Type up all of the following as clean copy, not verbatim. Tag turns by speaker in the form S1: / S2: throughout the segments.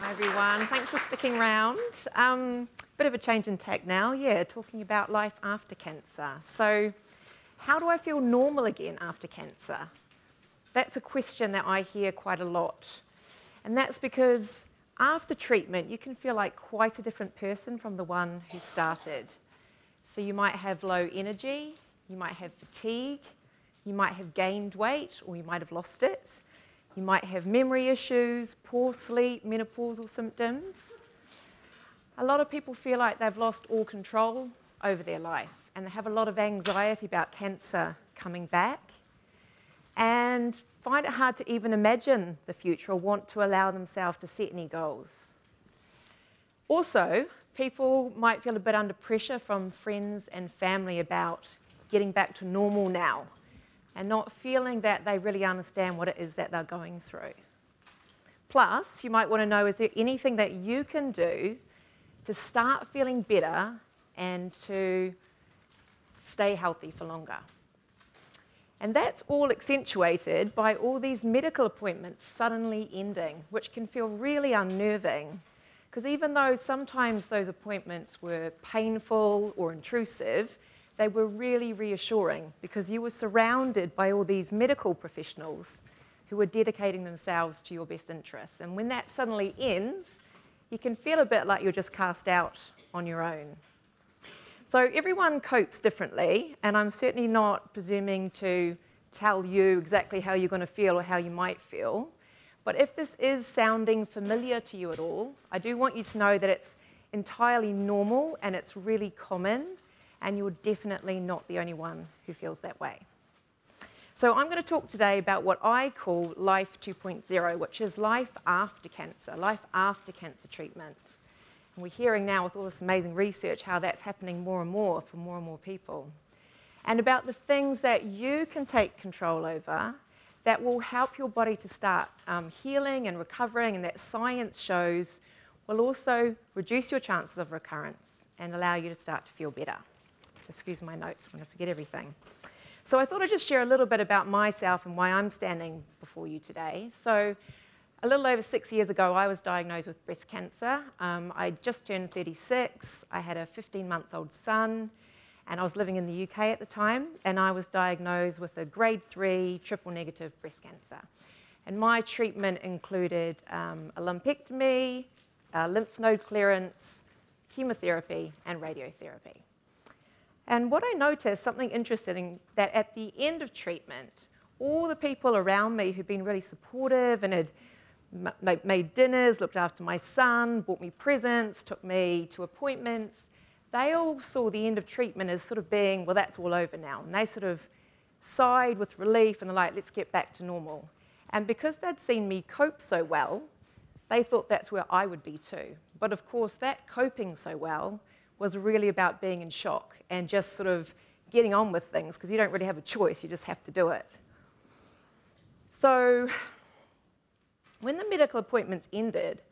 S1: Hi everyone, thanks for sticking around. Bit of a change in tack now, talking about life after cancer. So, how do I feel normal again after cancer? That's a question that I hear quite a lot. And that's because after treatment, you can feel like quite a different person from the one who started. So you might have low energy, you might have fatigue, you might have gained weight, or you might have lost it. You might have memory issues, poor sleep, menopausal symptoms. A lot of people feel like they've lost all control over their life, and they have a lot of anxiety about cancer coming back, and find it hard to even imagine the future or want to allow themselves to set any goals. Also, people might feel a bit under pressure from friends and family about getting back to normal now, and not feeling that they really understand what it is that they're going through. Plus, you might want to know, is there anything that you can do to start feeling better and to stay healthy for longer? And that's all accentuated by all these medical appointments suddenly ending, which can feel really unnerving, because even though sometimes those appointments were painful or intrusive, they were really reassuring because you were surrounded by all these medical professionals who were dedicating themselves to your best interests. And when that suddenly ends, you can feel a bit like you're just cast out on your own. So everyone copes differently, and I'm certainly not presuming to tell you exactly how you're going to feel or how you might feel. But if this is sounding familiar to you at all, I do want you to know that it's entirely normal and it's really common, and you're definitely not the only one who feels that way. So I'm going to talk today about what I call Life 2.0, which is life after cancer treatment. And we're hearing now with all this amazing research how that's happening more and more for more and more people. And about the things that you can take control over that will help your body to start healing and recovering, and that science shows will also reduce your chances of recurrence and allow you to start to feel better. Excuse my notes, I'm going to forget everything. So I thought I'd just share a little bit about myself and why I'm standing before you today. So a little over 6 years ago, I was diagnosed with breast cancer. I just turned 36. I had a 15-month-old son, and I was living in the UK at the time, and I was diagnosed with a grade 3 triple-negative breast cancer. And my treatment included a lumpectomy, lymph node clearance, chemotherapy, and radiotherapy. And what I noticed, something interesting, that at the end of treatment, all the people around me who'd been really supportive and had made dinners, looked after my son, bought me presents, took me to appointments, they all saw the end of treatment as sort of being, well, that's all over now. And they sort of sighed with relief and they're like, let's get back to normal. And because they'd seen me cope so well, they thought that's where I would be too. But of course, that coping so well was really about being in shock and just sort of getting on with things, because you don't really have a choice, you just have to do it. So when the medical appointments ended,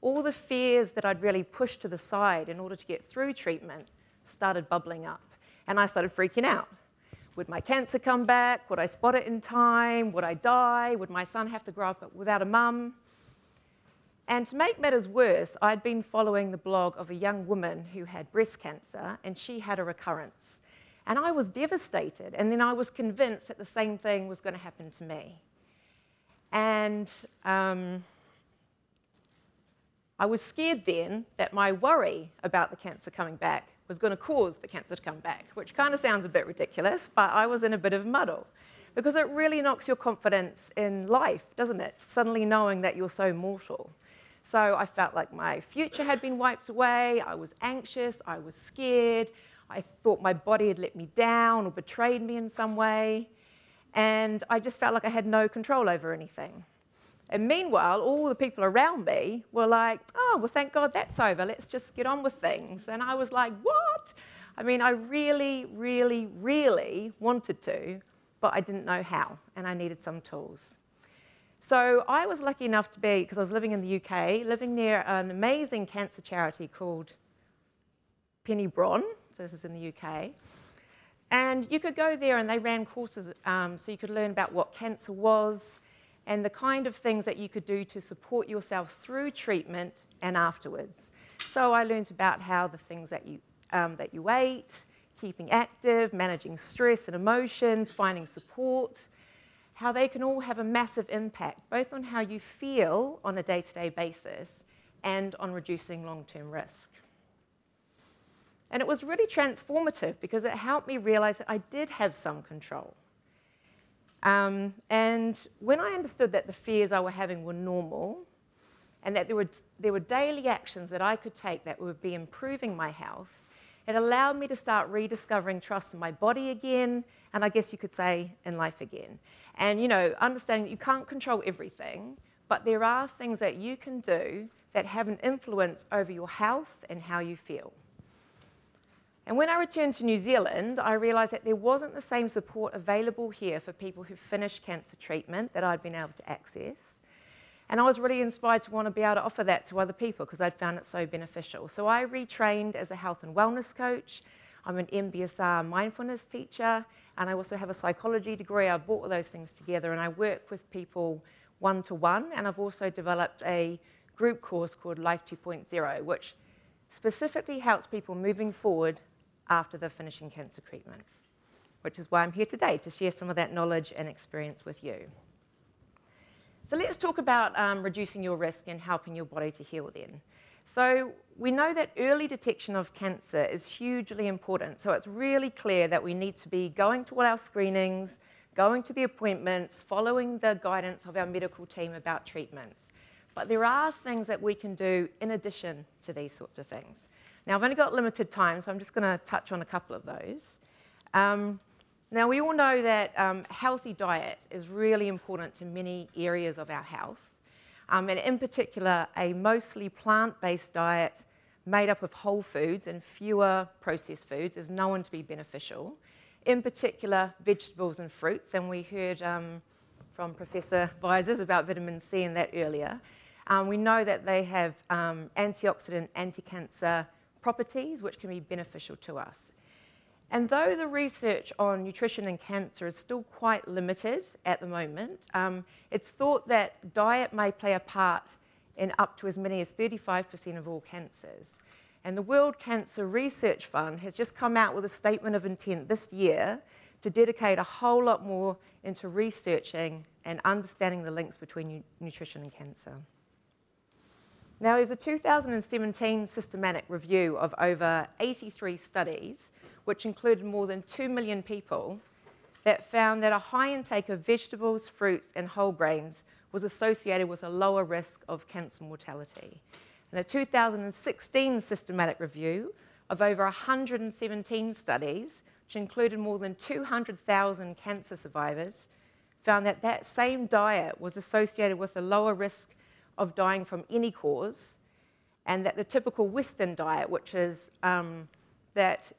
S1: all the fears that I'd really pushed to the side in order to get through treatment started bubbling up, and I started freaking out. Would my cancer come back? Would I spot it in time? Would I die? Would my son have to grow up without a mum? And to make matters worse, I'd been following the blog of a young woman who had breast cancer, and she had a recurrence. And I was devastated, and then I was convinced that the same thing was going to happen to me. And I was scared then that my worry about the cancer coming back was going to cause the cancer to come back, which kind of sounds a bit ridiculous, but I was in a bit of a muddle, because it really knocks your confidence in life, doesn't it? Suddenly knowing that you're so mortal. So I felt like my future had been wiped away. I was anxious. I was scared. I thought my body had let me down or betrayed me in some way. And I just felt like I had no control over anything. And meanwhile, all the people around me were like, oh, well, thank God that's over. Let's just get on with things. And I was like, what? I mean, I really, really, really wanted to, but I didn't know how, and I needed some tools. So I was lucky enough to be, because I was living in the UK, living near an amazing cancer charity called Penny Bron, so this is in the UK. And you could go there and they ran courses so you could learn about what cancer was and the kind of things that you could do to support yourself through treatment and afterwards. So I learned about how the things that you ate, keeping active, managing stress and emotions, finding support, how they can all have a massive impact, both on how you feel on a day-to-day basis and on reducing long-term risk. And it was really transformative because it helped me realize that I did have some control. And when I understood that the fears I was having were normal and that there were daily actions that I could take that would be improving my health, it allowed me to start rediscovering trust in my body again, and I guess you could say in life again. And, you know, understanding that you can't control everything, but there are things that you can do that have an influence over your health and how you feel. And when I returned to New Zealand, I realized that there wasn't the same support available here for people who finished cancer treatment that I'd been able to access. And I was really inspired to want to be able to offer that to other people because I'd found it so beneficial. So I retrained as a health and wellness coach. I'm an MBSR mindfulness teacher, and I also have a psychology degree. I brought all those things together, and I work with people one-to-one, and I've also developed a group course called Life 2.0, which specifically helps people moving forward after they're finishing cancer treatment, which is why I'm here today, to share some of that knowledge and experience with you. So let's talk about reducing your risk and helping your body to heal then. So we know that early detection of cancer is hugely important. So it's really clear that we need to be going to all our screenings, going to the appointments, following the guidance of our medical team about treatments. But there are things that we can do in addition to these sorts of things. Now, I've only got limited time, so I'm just going to touch on a couple of those. Now, we all know that healthy diet is really important to many areas of our health. And in particular, a mostly plant-based diet made up of whole foods and fewer processed foods is known to be beneficial. In particular, vegetables and fruits, and we heard from Professor Visers about vitamin C in that earlier. We know that they have antioxidant, anti-cancer properties, which can be beneficial to us. And though the research on nutrition and cancer is still quite limited at the moment, it's thought that diet may play a part in up to as many as 35% of all cancers. And the World Cancer Research Fund has just come out with a statement of intent this year to dedicate a whole lot more into researching and understanding the links between nutrition and cancer. Now, there's a 2017 systematic review of over 83 studies, which included more than 2 million people, that found that a high intake of vegetables, fruits, and whole grains was associated with a lower risk of cancer mortality. And a 2016 systematic review of over 117 studies, which included more than 200,000 cancer survivors, found that that same diet was associated with a lower risk of dying from any cause, and that the typical Western diet, which is that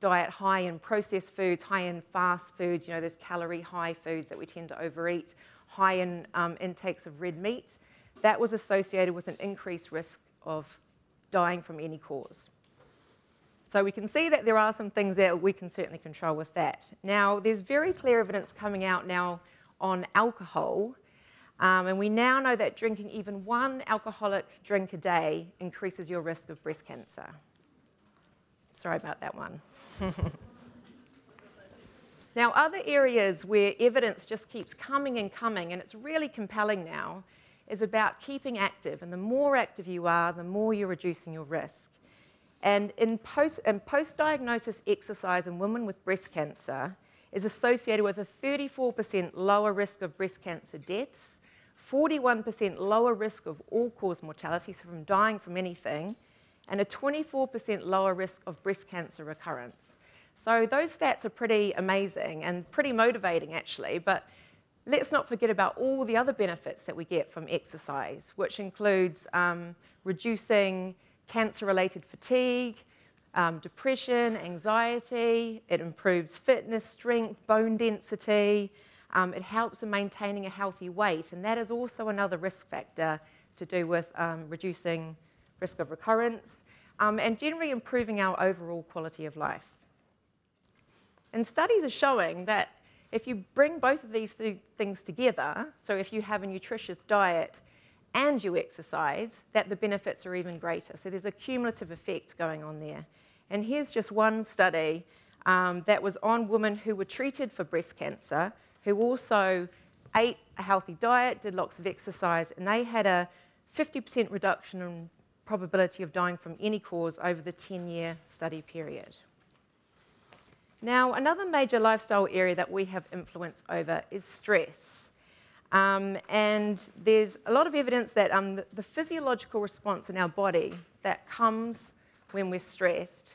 S1: diet high in processed foods, high in fast foods, you know, those calorie-high foods that we tend to overeat, high in intakes of red meat, that was associated with an increased risk of dying from any cause. So we can see that there are some things that we can certainly control with that. Now, there's very clear evidence coming out now on alcohol, and we now know that drinking even one alcoholic drink a day increases your risk of breast cancer. Sorry about that one. Now, other areas where evidence just keeps coming and coming, and it's really compelling now, is about keeping active. And the more active you are, the more you're reducing your risk. And in post-diagnosis exercise in women with breast cancer is associated with a 34% lower risk of breast cancer deaths, 41% lower risk of all-cause mortality, so from dying from anything, and a 24% lower risk of breast cancer recurrence. So those stats are pretty amazing and pretty motivating, actually, but let's not forget about all the other benefits that we get from exercise, which includes reducing cancer-related fatigue, depression, anxiety. It improves fitness, strength, bone density. It helps in maintaining a healthy weight, and that is also another risk factor to do with reducing risk of recurrence, and generally improving our overall quality of life. And studies are showing that if you bring both of these things together, so if you have a nutritious diet and you exercise, that the benefits are even greater. So there's a cumulative effect going on there. And here's just one study that was on women who were treated for breast cancer, who also ate a healthy diet, did lots of exercise, and they had a 50% reduction in probability of dying from any cause over the 10-year study period. Now, another major lifestyle area that we have influence over is stress. And there's a lot of evidence that the physiological response in our body that comes when we're stressed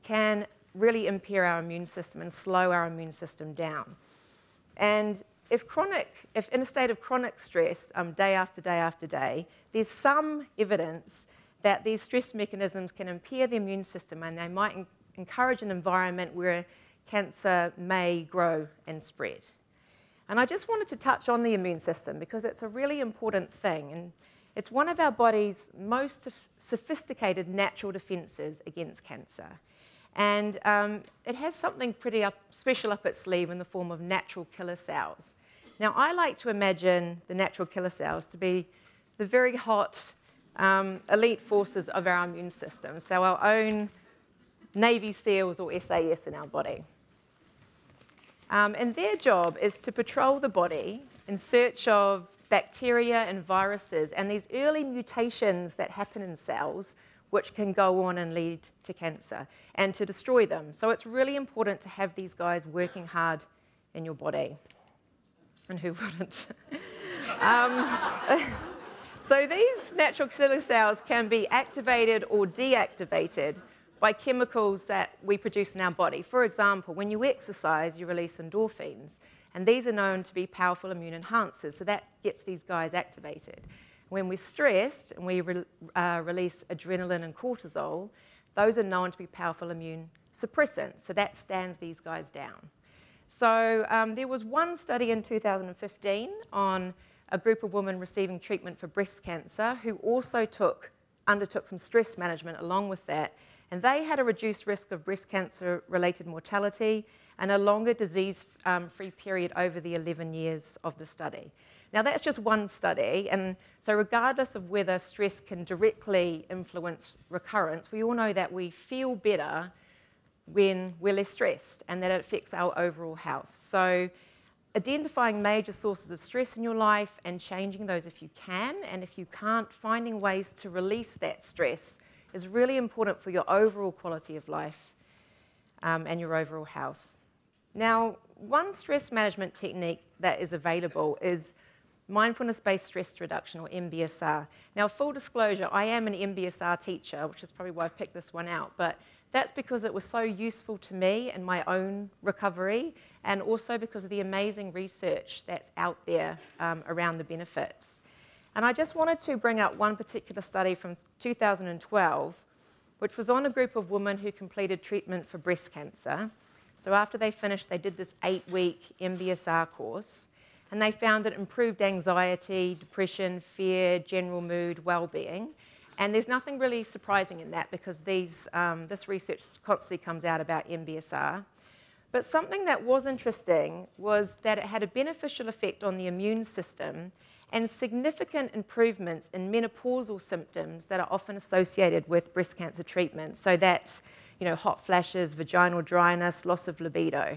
S1: can really impair our immune system and slow our immune system down. And if in a state of chronic stress, day after day after day, there's some evidence that these stress mechanisms can impair the immune system, and they might encourage an environment where cancer may grow and spread. And I just wanted to touch on the immune system because it's a really important thing, and it's one of our body's most sophisticated natural defenses against cancer. And it has something pretty special up its sleeve in the form of natural killer cells. Now, I like to imagine the natural killer cells to be the very hot elite forces of our immune system, so our own Navy SEALs or SAS in our body. And their job is to patrol the body in search of bacteria and viruses and these early mutations that happen in cells which can go on and lead to cancer and to destroy them. So it's really important to have these guys working hard in your body. And who wouldn't? So these natural killer cells can be activated or deactivated by chemicals that we produce in our body. For example, when you exercise, you release endorphins, and these are known to be powerful immune enhancers, so that gets these guys activated. When we're stressed and we release adrenaline and cortisol, those are known to be powerful immune suppressants, so that stands these guys down. So there was one study in 2015 on a group of women receiving treatment for breast cancer who also undertook some stress management along with that, and they had a reduced risk of breast cancer-related mortality and a longer disease-free period over the 11 years of the study. Now, that's just one study, and so regardless of whether stress can directly influence recurrence, we all know that we feel better when we're less stressed and that it affects our overall health. So identifying major sources of stress in your life and changing those if you can, and if you can't, finding ways to release that stress is really important for your overall quality of life and your overall health. Now, one stress management technique that is available is mindfulness-based stress reduction, or MBSR. Now, full disclosure, I am an MBSR teacher, which is probably why I've picked this one out, but that's because it was so useful to me in my own recovery, and also because of the amazing research that's out there around the benefits. And I just wanted to bring up one particular study from 2012, which was on a group of women who completed treatment for breast cancer. So after they finished, they did this 8-week MBSR course, and they found that it improved anxiety, depression, fear, general mood, well-being. And there's nothing really surprising in that because this research constantly comes out about MBSR. But something that was interesting was that it had a beneficial effect on the immune system and significant improvements in menopausal symptoms that are often associated with breast cancer treatment. So that's, hot flashes, vaginal dryness, loss of libido.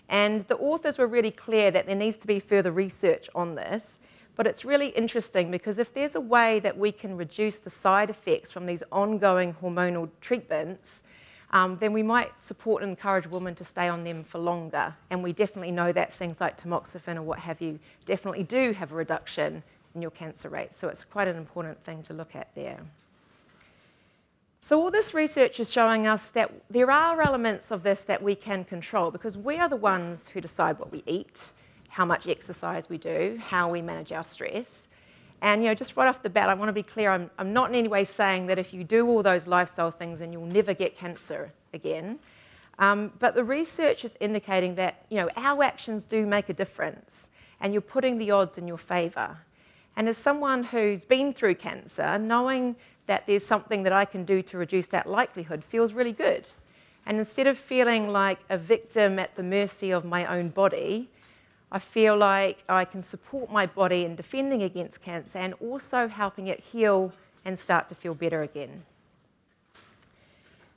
S1: And the authors were really clear that there needs to be further research on this. But it's really interesting because if there's a way that we can reduce the side effects from these ongoing hormonal treatments, then we might support and encourage women to stay on them for longer. And we definitely know that things like tamoxifen or what have you definitely do have a reduction in your cancer rate. So it's quite an important thing to look at there. So all this research is showing us that there are elements of this that we can control because we are the ones who decide what we eat, how much exercise we do, how we manage our stress. And just right off the bat, I want to be clear, I'm not in any way saying that if you do all those lifestyle things then you'll never get cancer again. But the research is indicating that our actions do make a difference and you're putting the odds in your favour. And as someone who's been through cancer, knowing that there's something that I can do to reduce that likelihood feels really good. And instead of feeling like a victim at the mercy of my own body, I feel like I can support my body in defending against cancer and also helping it heal and start to feel better again.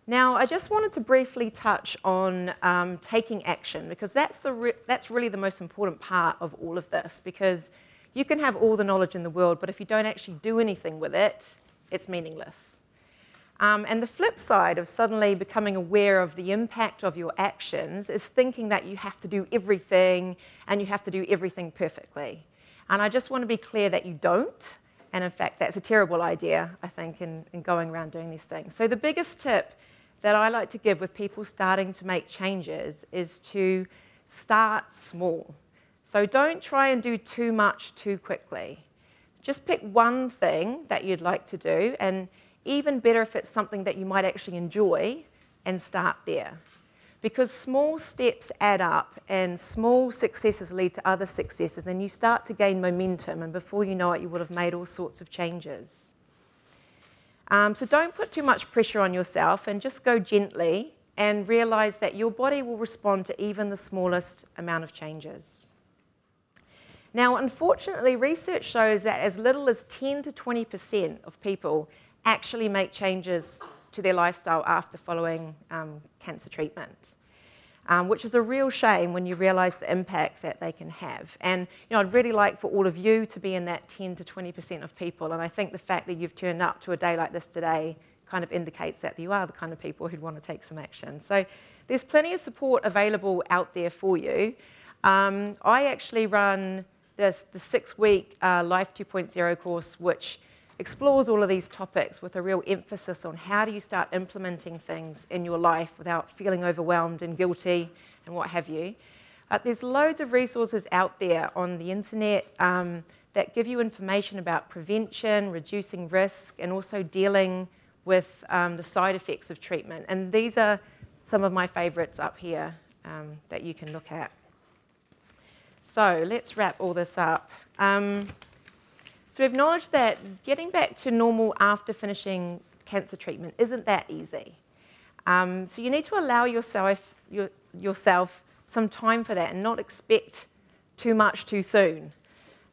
S1: Now, I just wanted to briefly touch on taking action, because that's really the most important part of all of this, because you can have all the knowledge in the world, but if you don't actually do anything with it, it's meaningless. And the flip side of suddenly becoming aware of the impact of your actions is thinking that you have to do everything and you have to do everything perfectly. And I just want to be clear that you don't. And in fact, that's a terrible idea, I think, in going around doing these things. So the biggest tip that I like to give with people starting to make changes is to start small. So don't try and do too much too quickly. Just pick one thing that you'd like to do, and even better if it's something that you might actually enjoy, and start there. Because small steps add up, and small successes lead to other successes, and you start to gain momentum, and before you know it, you would have made all sorts of changes. So don't put too much pressure on yourself, and just go gently, and realize that your body will respond to even the smallest amount of changes. Now, unfortunately, research shows that as little as 10 to 20% of people actually make changes to their lifestyle after following cancer treatment, which is a real shame when you realize the impact that they can have. And I'd really like for all of you to be in that 10 to 20% of people, and I think the fact that you've turned up to a day like this today kind of indicates that you are the kind of people who'd want to take some action. So there's plenty of support available out there for you. I actually run the 6-week Life 2.0 course, which explores all of these topics with a real emphasis on how do you start implementing things in your life without feeling overwhelmed and guilty and what have you. There's loads of resources out there on the internet that give you information about prevention, reducing risk, and also dealing with the side effects of treatment. And these are some of my favorites up here that you can look at. So let's wrap all this up. So we've acknowledged that getting back to normal after finishing cancer treatment isn't that easy. So you need to allow yourself some time for that and not expect too much too soon.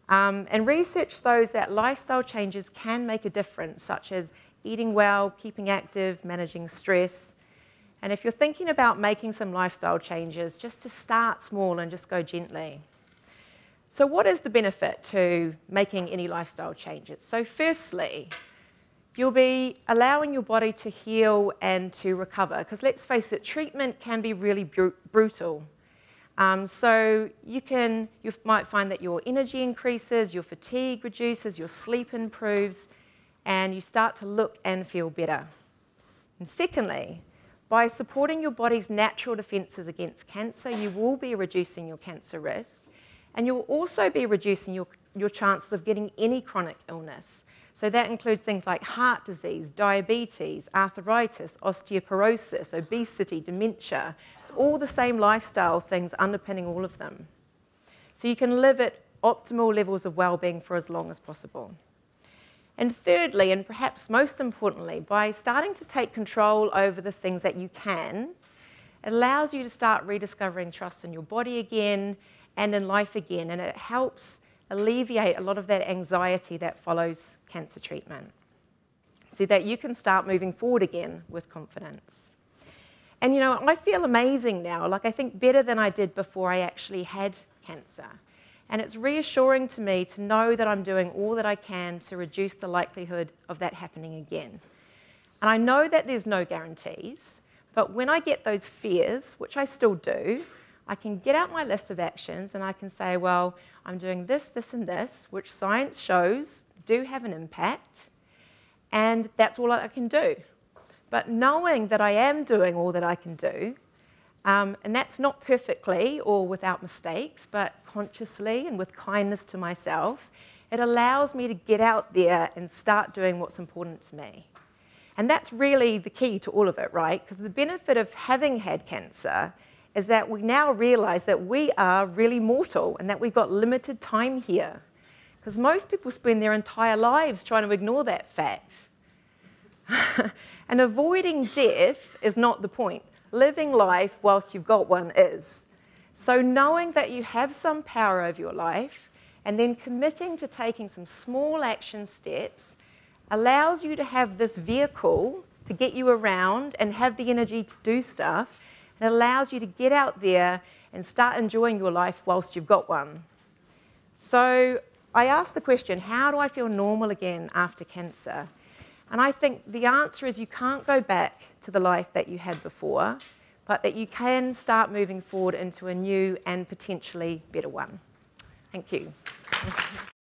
S1: And research shows that lifestyle changes can make a difference, such as eating well, keeping active, managing stress. And if you're thinking about making some lifestyle changes, just to start small and just go gently. So what is the benefit to making any lifestyle changes? So firstly, you'll be allowing your body to heal and to recover, because let's face it, treatment can be really brutal. So you might find that your energy increases, your fatigue reduces, your sleep improves, and you start to look and feel better. And secondly, by supporting your body's natural defenses against cancer, you will be reducing your cancer risk. And you'll also be reducing your chances of getting any chronic illness. So that includes things like heart disease, diabetes, arthritis, osteoporosis, obesity, dementia. It's all the same lifestyle things underpinning all of them. So you can live at optimal levels of well-being for as long as possible. And thirdly, and perhaps most importantly, by starting to take control over the things that you can, it allows you to start rediscovering trust in your body again, and in life again, and it helps alleviate a lot of that anxiety that follows cancer treatment, so that you can start moving forward again with confidence. And I feel amazing now, like I think better than I did before I actually had cancer. And it's reassuring to me to know that I'm doing all that I can to reduce the likelihood of that happening again. And I know that there's no guarantees, but when I get those fears, which I still do, I can get out my list of actions and I can say, well, I'm doing this, this, and this, which science shows do have an impact, and that's all I can do. But knowing that I am doing all that I can do, and that's not perfectly or without mistakes, but consciously and with kindness to myself, it allows me to get out there and start doing what's important to me. And that's really the key to all of it, right? Because the benefit of having had cancer is that we now realize that we are really mortal and that we've got limited time here. Because most people spend their entire lives trying to ignore that fact. And avoiding death is not the point. living life whilst you've got one is. So knowing that you have some power over your life and then committing to taking some small action steps allows you to have this vehicle to get you around and have the energy to do stuff. It allows you to get out there and start enjoying your life whilst you've got one. So I asked the question, how do I feel normal again after cancer? And I think the answer is you can't go back to the life that you had before, but that you can start moving forward into a new and potentially better one. Thank you.